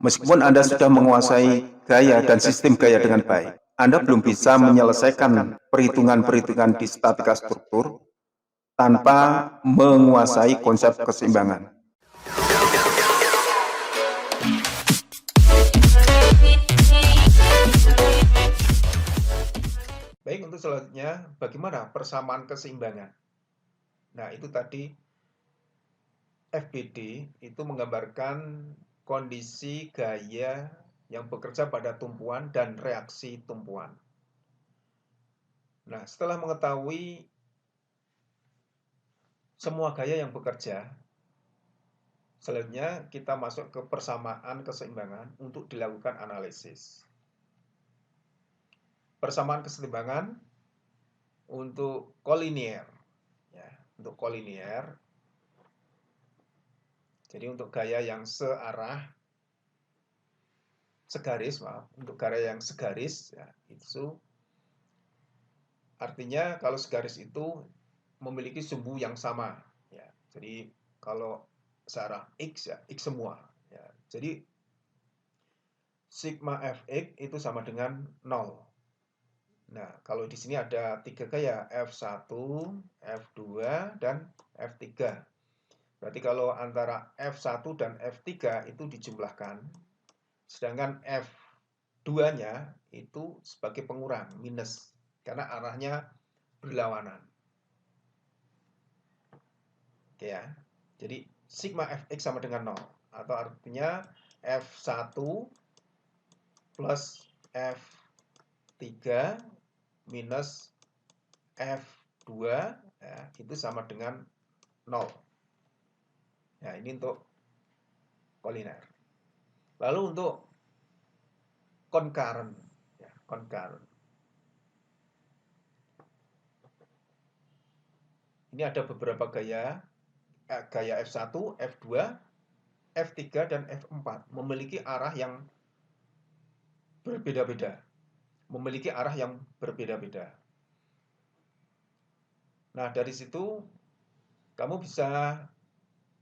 Meskipun Anda sudah menguasai gaya dan sistem gaya dengan baik, Anda belum bisa menyelesaikan perhitungan-perhitungan di statika struktur tanpa menguasai konsep keseimbangan. Baik, untuk selanjutnya, bagaimana persamaan keseimbangan? Nah, itu tadi FBD itu menggambarkan kondisi gaya yang bekerja pada tumpuan dan reaksi tumpuan. Nah, setelah mengetahui semua gaya yang bekerja, selanjutnya kita masuk ke persamaan keseimbangan untuk dilakukan analisis. Persamaan keseimbangan untuk kolinier, ya, untuk kolinier. Jadi untuk gaya yang untuk gaya yang segaris, ya, itu artinya kalau segaris itu memiliki sumbu yang sama, ya. Jadi kalau searah X, ya X semua, ya. Jadi sigma Fx itu sama dengan 0. Nah, kalau di sini ada 3 gaya, F1, F2, dan F3. Berarti kalau antara F1 dan F3 itu dijumlahkan, sedangkan F2-nya itu sebagai pengurang, minus, karena arahnya berlawanan. Oke ya. Jadi sigma Fx sama dengan 0, atau artinya F1 plus F3 minus F2, ya, itu sama dengan 0. Nah, ini untuk koliner. Lalu untuk concurrent, ya, concurrent. Ini ada beberapa gaya, gaya F1, F2, F3, dan F4 memiliki arah yang berbeda-beda. Nah, dari situ kamu bisa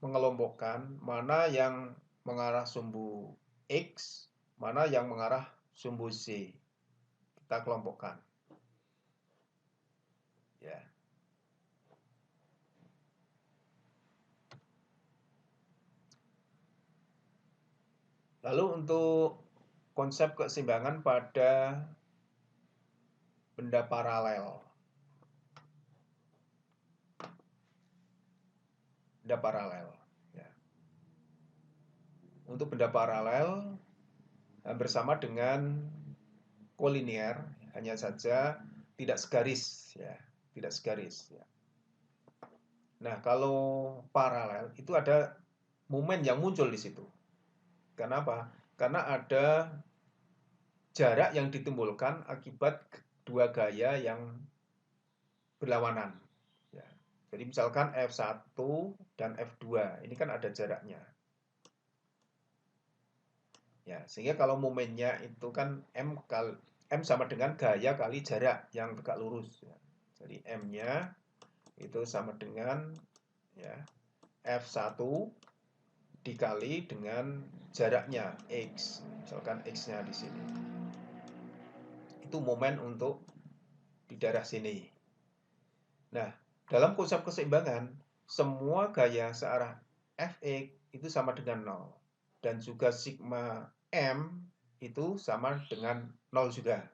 mengelompokkan mana yang mengarah sumbu X, mana yang mengarah sumbu Z. Kita kelompokkan. Ya. Lalu untuk konsep keseimbangan pada benda paralel. Benda paralel. Ya. Untuk benda paralel bersama dengan kolinier, hanya saja tidak segaris, ya, tidak segaris. Ya. Nah, kalau paralel itu ada momen yang muncul di situ. Kenapa? Karena ada jarak yang ditimbulkan akibat dua gaya yang berlawanan. Ya. Jadi misalkan F1 dan F2, ini kan ada jaraknya. Ya, sehingga kalau momennya itu kan M sama dengan gaya kali jarak yang tegak lurus. Ya. Jadi M-nya itu sama dengan, ya, F1 dikali dengan jaraknya X. Misalkan X-nya di sini. Itu momen untuk di daerah sini. Nah, dalam konsep keseimbangan, semua gaya searah Fx itu sama dengan 0. Dan juga sigma M itu sama dengan 0 juga.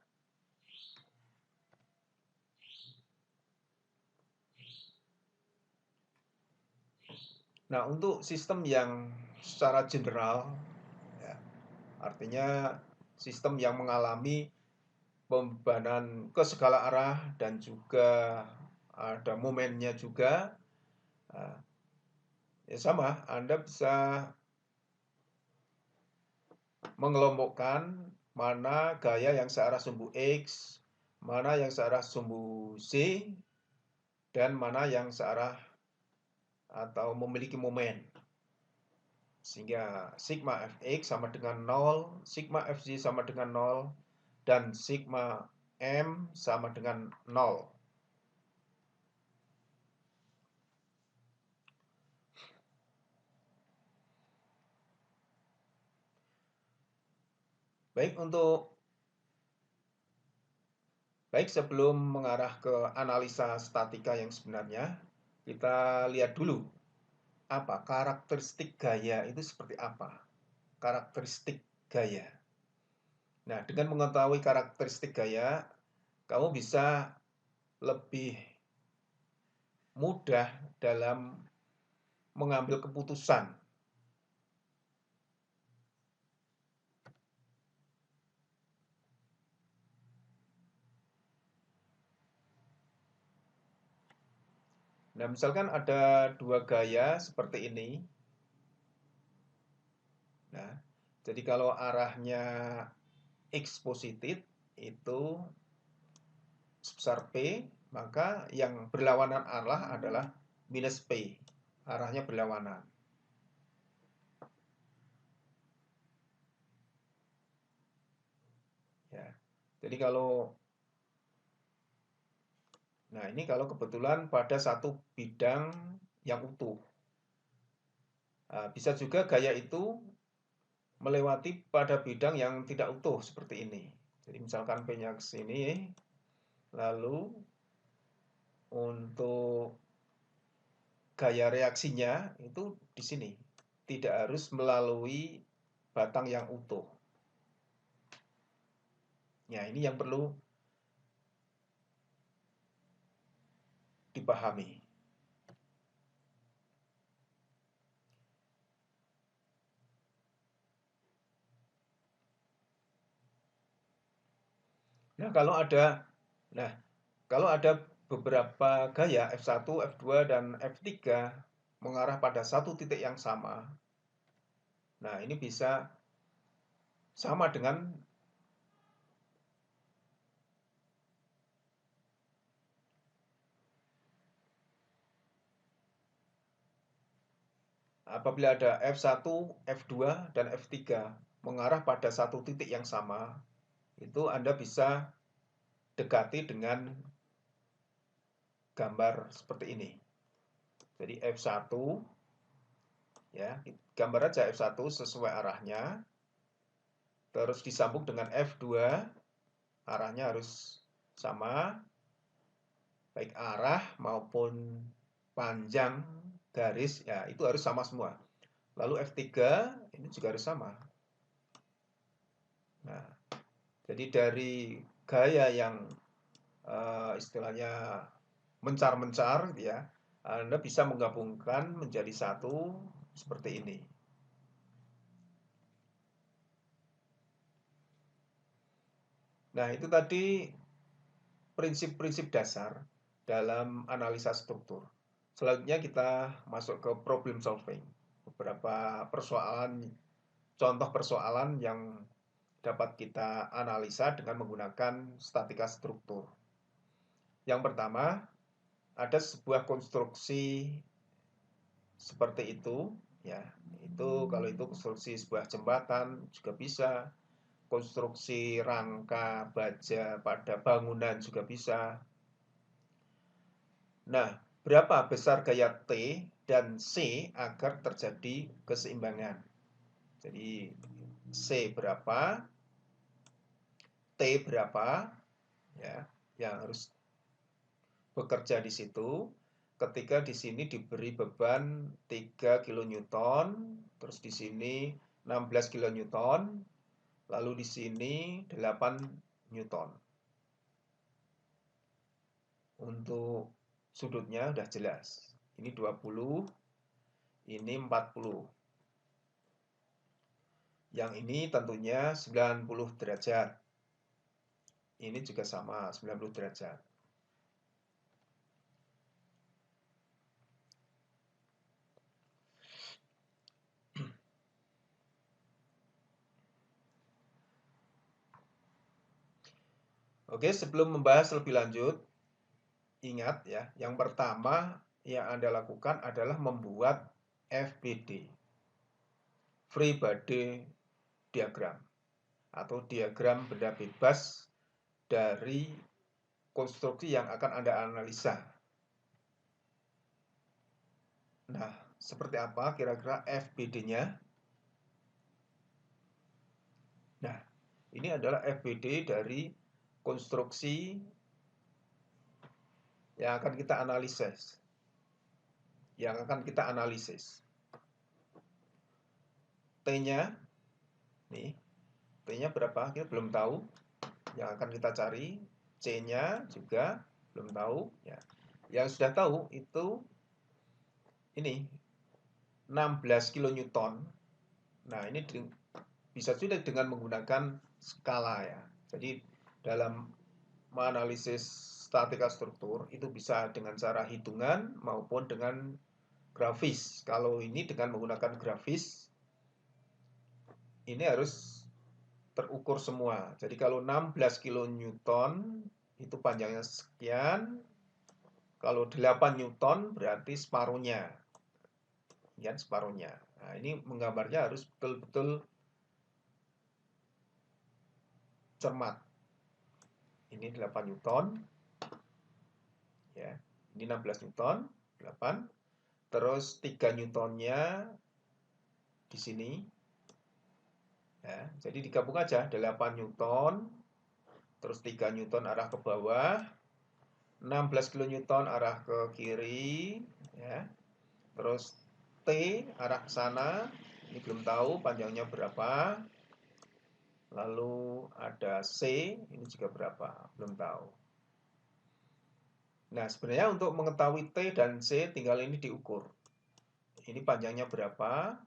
Nah, untuk sistem yang secara general, ya, artinya sistem yang mengalami pembebanan ke segala arah dan juga ada momennya juga, ya sama, Anda bisa mengelompokkan mana gaya yang searah sumbu X, mana yang searah sumbu Z, dan mana yang searah atau memiliki momen. Sehingga sigma Fx sama dengan 0, sigma Fz sama dengan 0, dan sigma M sama dengan 0. Baik, sebelum mengarah ke analisa statika yang sebenarnya, kita lihat dulu apa karakteristik gaya itu seperti apa. Karakteristik gaya. Nah, dengan mengetahui karakteristik gaya, kamu bisa lebih mudah dalam mengambil keputusan. Nah, misalkan ada dua gaya seperti ini. Nah, jadi kalau arahnya X positif itu sebesar P, maka yang berlawanan arah adalah minus P. Arahnya berlawanan. Ya. Jadi ini kalau kebetulan pada satu bidang yang utuh. Nah, bisa juga gaya itu melewati pada bidang yang tidak utuh seperti ini. Jadi misalkan P-nya ke sini, lalu untuk gaya reaksinya itu di sini. Tidak harus melalui batang yang utuh. Ya, ini yang perlu dipahami. Nah, kalau ada beberapa gaya F1, F2, dan F3 mengarah pada satu titik yang sama. Nah, ini bisa sama dengan apabila ada F1, F2, dan F3 mengarah pada satu titik yang sama, itu Anda bisa dekati dengan gambar seperti ini. Jadi F1, ya, gambar aja F1 sesuai arahnya, terus disambung dengan F2, arahnya harus sama, baik arah maupun panjang garis, ya itu harus sama semua. Lalu F3 ini juga harus sama. Nah, jadi dari gaya yang istilahnya mencar-mencar, gitu ya, Anda bisa menggabungkan menjadi satu seperti ini. Nah, itu tadi prinsip-prinsip dasar dalam analisa struktur. Selanjutnya kita masuk ke problem solving. Beberapa persoalan, contoh persoalan yang dapat kita analisa dengan menggunakan statika struktur. Yang pertama, ada sebuah konstruksi seperti itu, ya. Itu kalau itu konstruksi sebuah jembatan juga bisa, konstruksi rangka baja pada bangunan juga bisa. Nah, berapa besar gaya T dan C agar terjadi keseimbangan? Jadi C berapa, T berapa, ya, yang harus bekerja di situ. Ketika di sini diberi beban 3 kN, terus di sini 16 kN, lalu di sini 8 Newton. Untuk sudutnya sudah jelas. Ini 20, ini 40. Yang ini tentunya 90 derajat. Ini juga sama, 90 derajat. Oke, sebelum membahas lebih lanjut, ingat ya, yang pertama yang Anda lakukan adalah membuat FBD, Free Body Diagram, atau diagram benda bebas dari konstruksi yang akan Anda analisa. Nah, seperti apa kira-kira FBD-nya? Nah, Ini adalah FBD dari konstruksi yang akan kita analisis. T-nya, nih, T-nya berapa? Kita belum tahu. Yang akan kita cari. C-nya juga belum tahu. Ya. Yang sudah tahu itu ini 16 kilonewton. Nah, ini bisa sudah dengan menggunakan skala ya. Jadi dalam menganalisis statika struktur itu bisa dengan cara hitungan maupun dengan grafis. Kalau ini dengan menggunakan grafis, ini harus terukur semua. Jadi kalau 16 kilonewton itu panjangnya sekian, kalau 8 newton berarti separuhnya. Ya, separuhnya. Nah, ini menggambarnya harus betul-betul cermat. Ini 8 newton. Ya. Ini 16 newton, 8. Terus 3 newtonnya di sini. Ya, jadi digabung aja 8 newton, terus 3 newton arah ke bawah, 16 kilonewton arah ke kiri, ya. Terus T arah ke sana, ini belum tahu panjangnya berapa. Lalu ada C, ini juga berapa, belum tahu. Nah, sebenarnya untuk mengetahui T dan C tinggal ini diukur. Ini panjangnya berapa,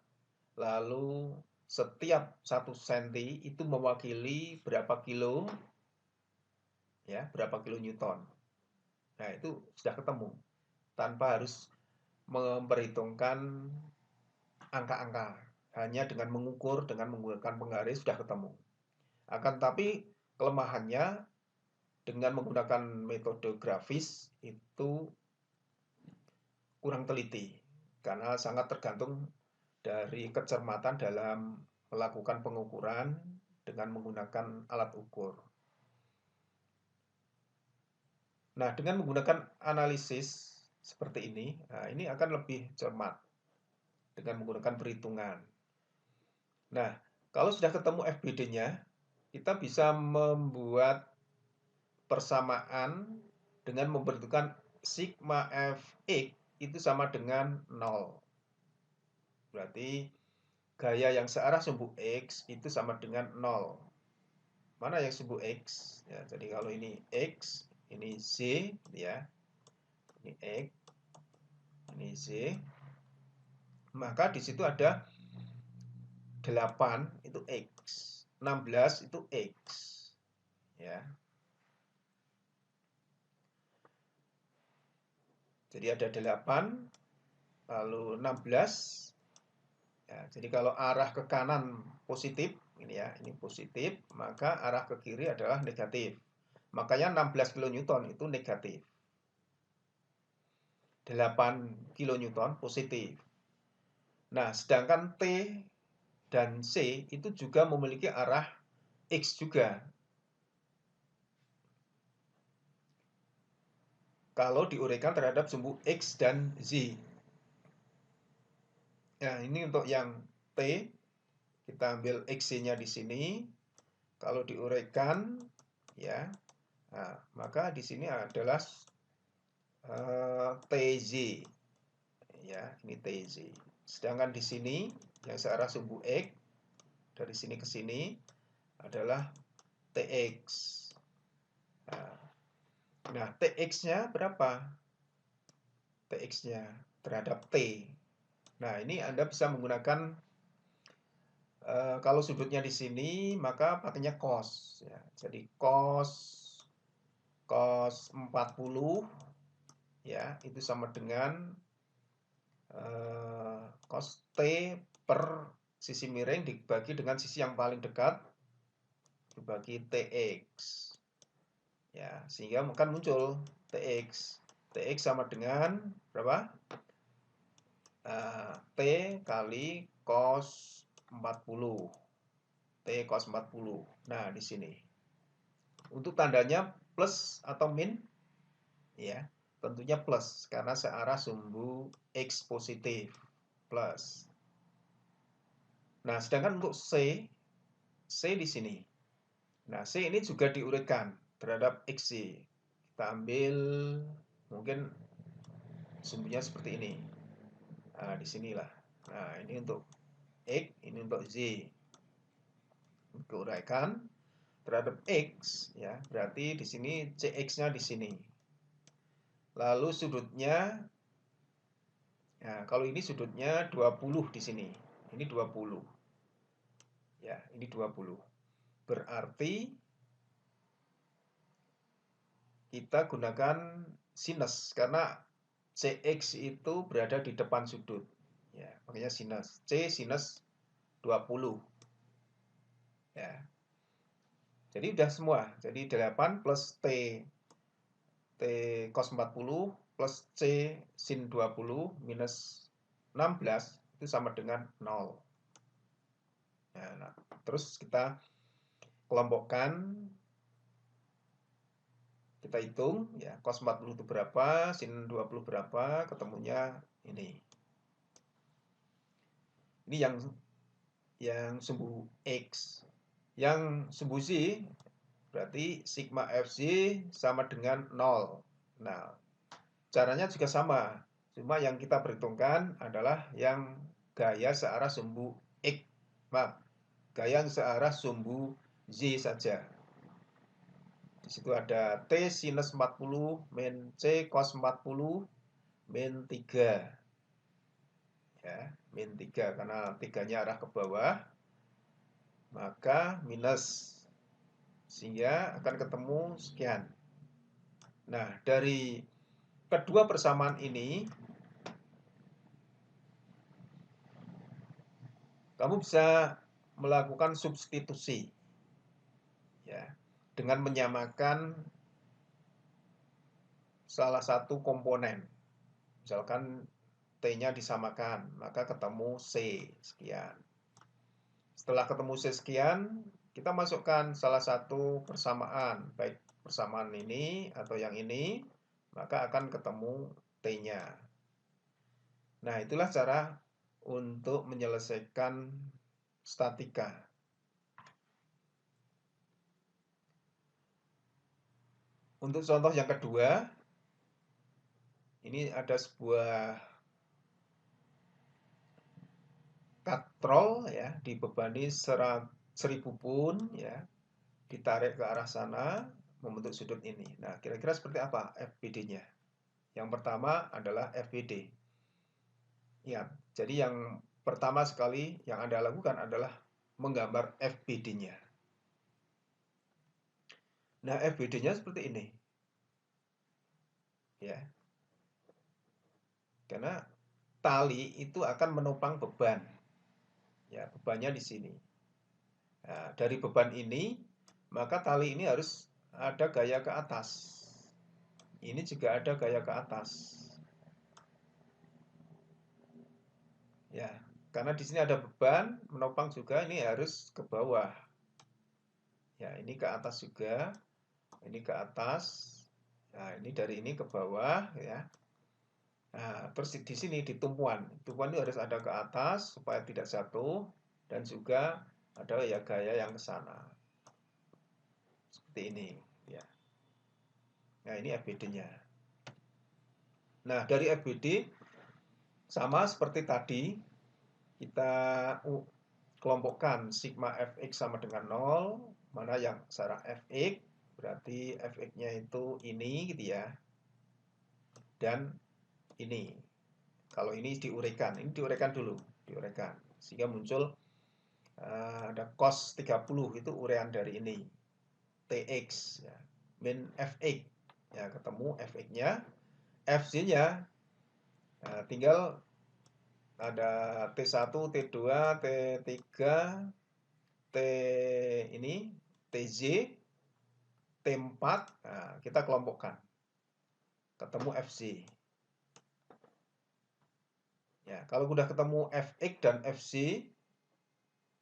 lalu setiap 1 cm itu mewakili berapa kilo, ya, berapa kilonewton. Nah, itu sudah ketemu tanpa harus memperhitungkan angka-angka. Hanya dengan mengukur dengan menggunakan penggaris sudah ketemu. Akan tapi kelemahannya dengan menggunakan metode grafis itu kurang teliti karena sangat tergantung dari kecermatan dalam melakukan pengukuran dengan menggunakan alat ukur. Nah, dengan menggunakan analisis seperti ini, nah ini akan lebih cermat dengan menggunakan perhitungan. Nah, kalau sudah ketemu FBD-nya, kita bisa membuat persamaan dengan membentukkan sigma Fx itu sama dengan 0. Berarti gaya yang searah sumbu X itu sama dengan 0. Mana yang sumbu X? Ya, jadi kalau ini X, ini Z, ya. Ini X, ini Z. Maka di situ ada 8 itu X, 16 itu X. Ya. Jadi ada 8, lalu 16. Ya, jadi kalau arah ke kanan positif, ini ya, ini positif, maka arah ke kiri adalah negatif. Makanya 16 kilonewton itu negatif. 8 kilonewton positif. Nah, sedangkan T dan C itu juga memiliki arah X juga. Kalau diuraikan terhadap sumbu X dan Z. Nah, ini untuk yang T, kita ambil XC-nya di sini. Kalau diuraikan, ya, nah, maka di sini adalah TZ. Ya, ini TZ. Sedangkan di sini, yang searah sumbu X, dari sini ke sini, adalah TX. Nah, TX-nya berapa? TX-nya terhadap T. Nah, ini Anda bisa menggunakan kalau sudutnya di sini maka pakainya cos ya. Jadi cos 40 ya, itu sama dengan cos T per sisi miring dibagi dengan sisi yang paling dekat dibagi TX. Ya, sehingga akan muncul TX. TX sama dengan berapa? T kali cos 40. T cos 40. Nah, di sini. Untuk tandanya plus atau min? Ya, tentunya plus karena searah sumbu X positif. Plus. Nah, sedangkan untuk C di sini. Nah, C ini juga diuraikan terhadap XY. Kita ambil mungkin sumbunya seperti ini. Nah, di sinilah. Nah, ini untuk X, ini untuk Z. Diuraikan terhadap X, ya, berarti di sini CX-nya di sini. Lalu sudutnya, nah, kalau ini sudutnya 20 di sini. Ini 20. Ya, ini 20. Berarti kita gunakan sinus karena CX itu berada di depan sudut. Ya, makanya sinus. C sinus 20. Ya. Jadi udah semua. Jadi 8 plus T cos 40 plus C sin 20 minus 16 itu sama dengan 0. Nah, terus kita kelompokkan, kita hitung ya, cos 40 itu berapa, sin 20 berapa, ketemunya ini. Ini yang sumbu X. Yang sumbu Z berarti sigma Fz sama dengan 0. Nah, caranya juga sama. Cuma yang kita perhitungkan adalah yang gaya searah sumbu X. Maaf, gaya searah sumbu Z saja. Di situ ada T sinus 40 min C cos 40 min 3. Ya, min 3 karena 3-nya arah ke bawah. Maka minus, sehingga akan ketemu sekian. Nah, dari kedua persamaan ini kamu bisa melakukan substitusi ya, dengan menyamakan salah satu komponen. Misalkan T-nya disamakan, maka ketemu C sekian. Setelah ketemu C sekian, kita masukkan salah satu persamaan, baik persamaan ini atau yang ini, maka akan ketemu T-nya. Nah, itulah cara untuk menyelesaikan statika. Untuk contoh yang kedua, ini ada sebuah katrol ya, dibebani 1000 pun ya, ditarik ke arah sana membentuk sudut ini. Nah, kira-kira seperti apa FBD-nya? Yang pertama adalah FBD. Ya, jadi yang pertama sekali yang Anda lakukan adalah menggambar FBD-nya. Nah, FBD-nya seperti ini. Ya. Karena tali itu akan menopang beban. Ya, bebannya di sini. Nah, dari beban ini, maka tali ini harus ada gaya ke atas. Ini juga ada gaya ke atas. Ya, karena di sini ada beban menopang juga, ini harus ke bawah. Ya, ini ke atas juga. Ini ke atas. Nah, ini dari ini ke bawah ya. Nah, terus di sini di tumpuan. Tumpuan itu harus ada ke atas supaya tidak jatuh dan juga ada ya gaya yang ke sana. Seperti ini ya. Nah, ini FBD-nya. Nah, dari FBD sama seperti tadi, kita kelompokkan sigma Fx sama dengan 0, mana yang searah Fx, berarti Fx-nya itu ini gitu ya. Dan ini. Kalau ini diuraikan dulu, diuraikan. Sehingga muncul ada cos 30, itu uraian dari ini. Tx ya, min Fx. Ya, ketemu Fx-nya. Fz-nya tinggal ada T1, T2, T3, T ini, TZ, T4, nah, kita kelompokkan. Ketemu Fz. Ya, kalau sudah ketemu Fx dan Fz,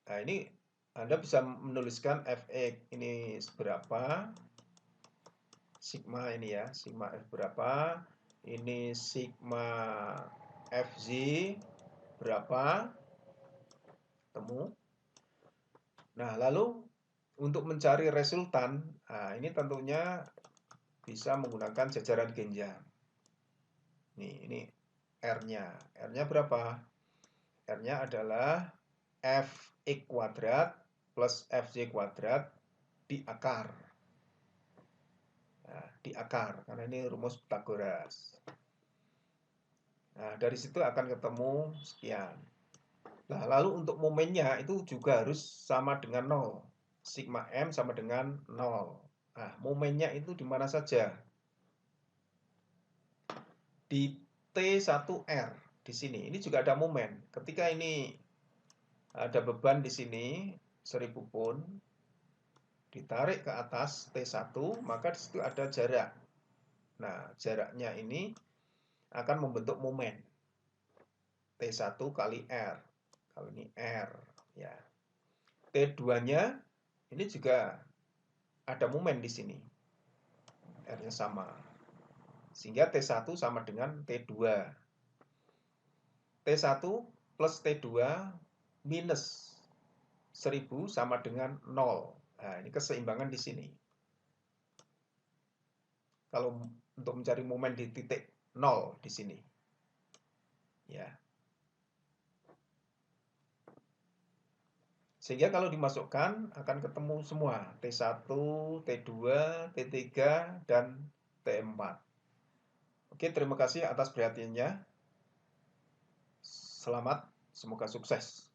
nah ini Anda bisa menuliskan Fx ini seberapa, sigma ini ya, sigma F berapa, ini sigma Fz berapa, temu. Nah, lalu Untuk mencari resultan, nah ini tentunya bisa menggunakan jajaran genjang. Ini R-nya. R-nya berapa? R-nya adalah Fx kuadrat plus Fy kuadrat di akar. Nah, di akar, karena ini rumus Pythagoras. Nah, dari situ akan ketemu sekian. Nah, lalu untuk momennya itu juga harus sama dengan 0. Sigma M sama dengan 0. Nah, momennya itu di mana saja? Di T1R di sini. Ini juga ada momen. Ketika ini ada beban di sini 1000 pun ditarik ke atas T1, maka di situ ada jarak. Nah, jaraknya ini akan membentuk momen. T1 kali R. Kalau ini R, ya. T2-nya ini juga ada momen di sini. R-nya sama. Sehingga T1 sama dengan T2. T1 plus T2 minus 1000 sama dengan 0. Nah, ini keseimbangan di sini. Kalau untuk mencari momen di titik 0 di sini. Ya. Sehingga kalau dimasukkan akan ketemu semua T1, T2, T3, dan T4. Oke, terima kasih atas perhatiannya. Selamat, semoga sukses.